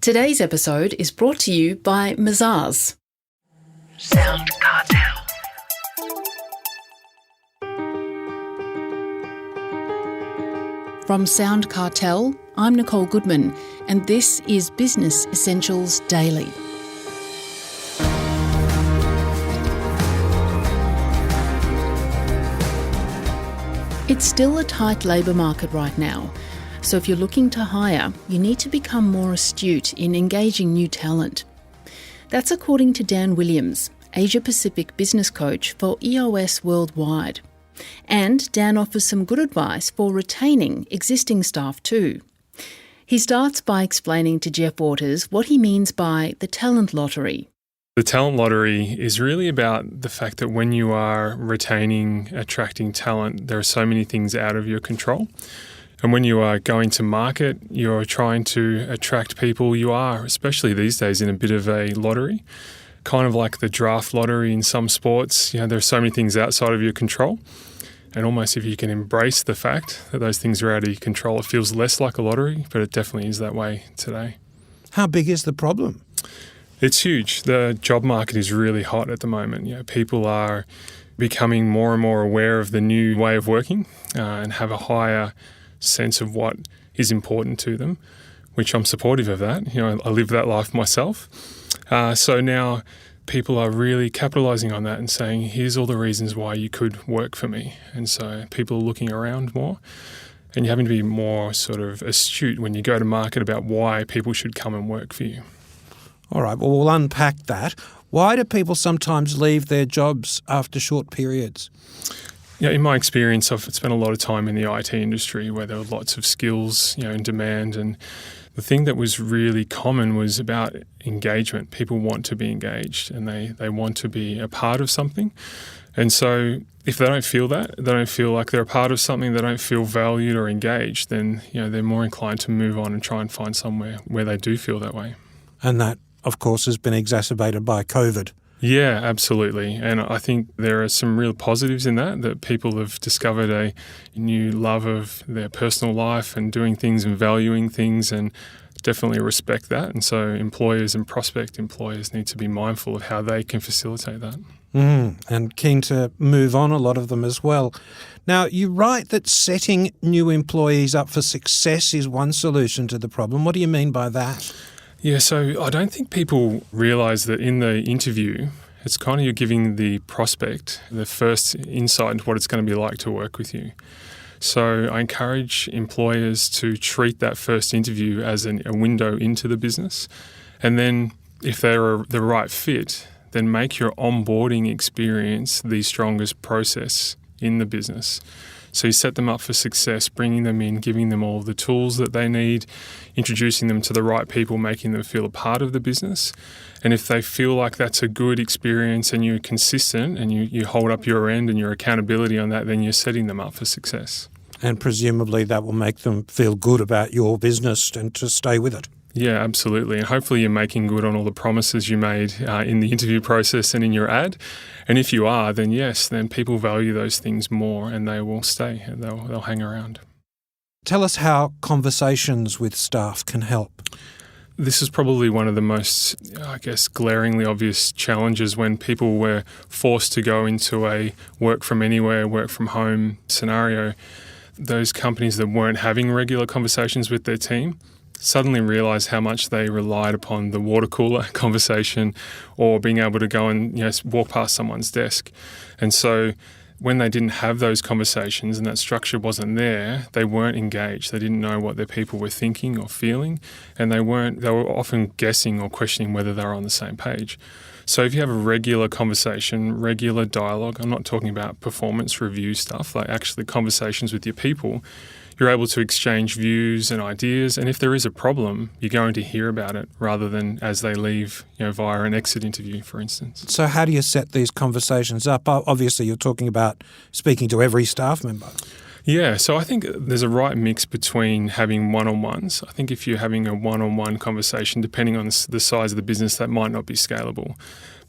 Today's episode is brought to you by Mazars. SoundCartel. From SoundCartel, I'm Nicole Goodman, and this is Business Essentials Daily. It's still a tight labour market right now, so if you're looking to hire, you need to become more astute in engaging new talent. That's according to Dan Williams, Asia Pacific business coach for EOS Worldwide. And Dan offers some good advice for retaining existing staff too. He starts by explaining to Jeff Waters what he means by the talent lottery. The talent lottery is really about the fact that when you are retaining, attracting talent, there are so many things out of your control. And when you are going to market, you're trying to attract people. You are, especially these days, in a bit of a lottery, kind of like the draft lottery in some sports. You know, there are so many things outside of your control. And almost if you can embrace the fact that those things are out of your control, it feels less like a lottery, but it definitely is that way today. How big is the problem? It's huge. The job market is really hot at the moment. You know, people are becoming more and more aware of the new way of working and have a higher sense of what is important to them, which I'm supportive of that. You know, I live that life myself. So now people are really capitalising on that and saying, here's all the reasons why you could work for me. And so people are looking around more, and you're having to be more sort of astute when you go to market about why people should come and work for you. All right, well, we'll unpack that. Why do people sometimes leave their jobs after short periods? Yeah, in my experience, I've spent a lot of time in the IT industry where there were lots of skills, you know, in demand. And the thing that was really common was about engagement. People want to be engaged and they want to be a part of something. And so if they don't feel that, they don't feel like they're a part of something, they don't feel valued or engaged, then, you know, they're more inclined to move on and try and find somewhere where they do feel that way. And that, of course, has been exacerbated by COVID. Yeah, absolutely. And I think there are some real positives in that people have discovered a new love of their personal life and doing things and valuing things, and definitely respect that. And so employers and prospect employers need to be mindful of how they can facilitate that. And keen to move on, a lot of them as well. Now, you write that setting new employees up for success is one solution to the problem. What do you mean by that? Yeah, so I don't think people realise that in the interview, it's kind of you're giving the prospect the first insight into what it's going to be like to work with you. So I encourage employers to treat that first interview as a window into the business. And then if they're the right fit, then make your onboarding experience the strongest process in the business. So you set them up for success, bringing them in, giving them all the tools that they need, introducing them to the right people, making them feel a part of the business. And if they feel like that's a good experience and you're consistent and you hold up your end and your accountability on that, then you're setting them up for success. And presumably that will make them feel good about your business and to stay with it. Yeah, absolutely. And hopefully you're making good on all the promises you made in the interview process and in your ad. And if you are, then yes, then people value those things more and they will stay and they'll hang around. Tell us how conversations with staff can help. This is probably one of the most, I guess, glaringly obvious challenges when people were forced to go into a work from anywhere, work from home scenario. Those companies that weren't having regular conversations with their team suddenly realise how much they relied upon the water cooler conversation or being able to go and, you know, walk past someone's desk. And so when they didn't have those conversations and that structure wasn't there, they weren't engaged. They didn't know what their people were thinking or feeling, and they were often guessing or questioning whether they were on the same page. So if you have a regular conversation, regular dialogue, I'm not talking about performance review stuff, like actually conversations with your people, you're able to exchange views and ideas. And if there is a problem, you're going to hear about it rather than as they leave, you know, via an exit interview, for instance. So how do you set these conversations up? Obviously, you're talking about speaking to every staff member. Yeah, so I think there's a right mix between having one-on-ones. I think if you're having a one-on-one conversation, depending on the size of the business, that might not be scalable.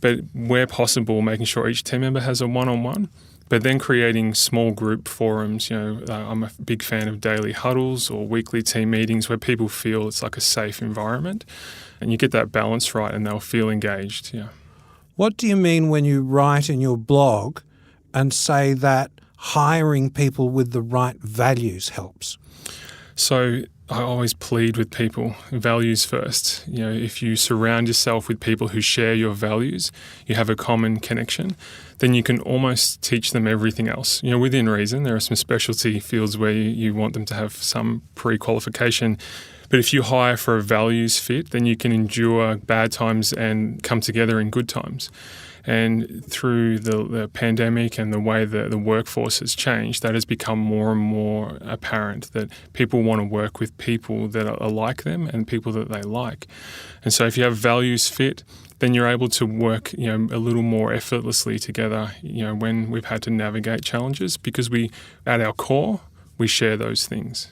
But where possible, making sure each team member has a one-on-one. But then creating small group forums, I'm a big fan of daily huddles or weekly team meetings where people feel it's like a safe environment. And you get that balance right and they'll feel engaged. Yeah. What do you mean when you write in your blog and say that hiring people with the right values helps? So I always plead with people, values first. If you surround yourself with people who share your values, you have a common connection, then you can almost teach them everything else. Within reason, there are some specialty fields where you want them to have some pre-qualification. But if you hire for a values fit, then you can endure bad times and come together in good times. And through the pandemic and the way the workforce has changed, that has become more and more apparent that people want to work with people that are like them and people that they like. And so if you have values fit, then you're able to work, a little more effortlessly together, when we've had to navigate challenges, because at our core, we share those things.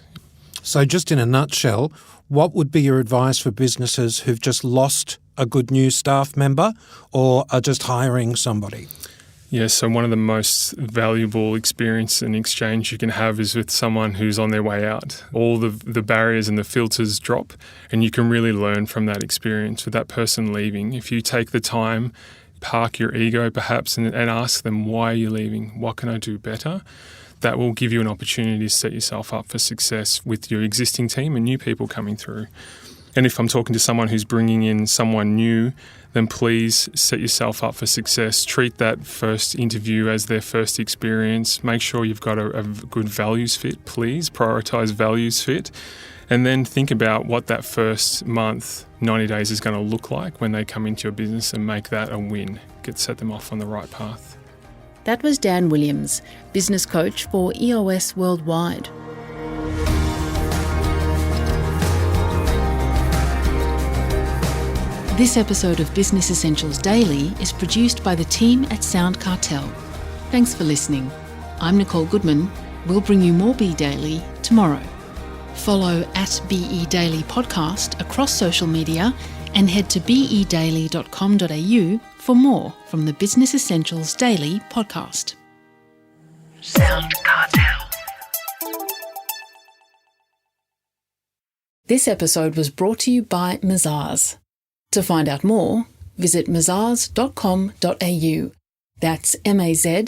So just in a nutshell, what would be your advice for businesses who've just lost a good new staff member or are just hiring somebody? Yes, so one of the most valuable experience and exchange you can have is with someone who's on their way out. All the barriers and the filters drop, and you can really learn from that experience with that person leaving. If you take the time, park your ego perhaps, and ask them, why are you leaving? What can I do better? That will give you an opportunity to set yourself up for success with your existing team and new people coming through. And if I'm talking to someone who's bringing in someone new, then please set yourself up for success. Treat that first interview as their first experience. Make sure you've got a good values fit, please. Prioritise values fit. And then think about what that first month, 90 days is going to look like when they come into your business, and make that a win. Set them off on the right path. That was Dan Williams, business coach for EOS Worldwide. This episode of Business Essentials Daily is produced by the team at SoundCartel. Thanks for listening. I'm Nicole Goodman. We'll bring you more Be Daily tomorrow. Follow @BE Daily Podcast across social media and head to bedaily.com.au for more from the Business Essentials Daily podcast. SoundCartel. This episode was brought to you by Mazars. To find out more, visit mazars.com.au. That's mazars.com.au.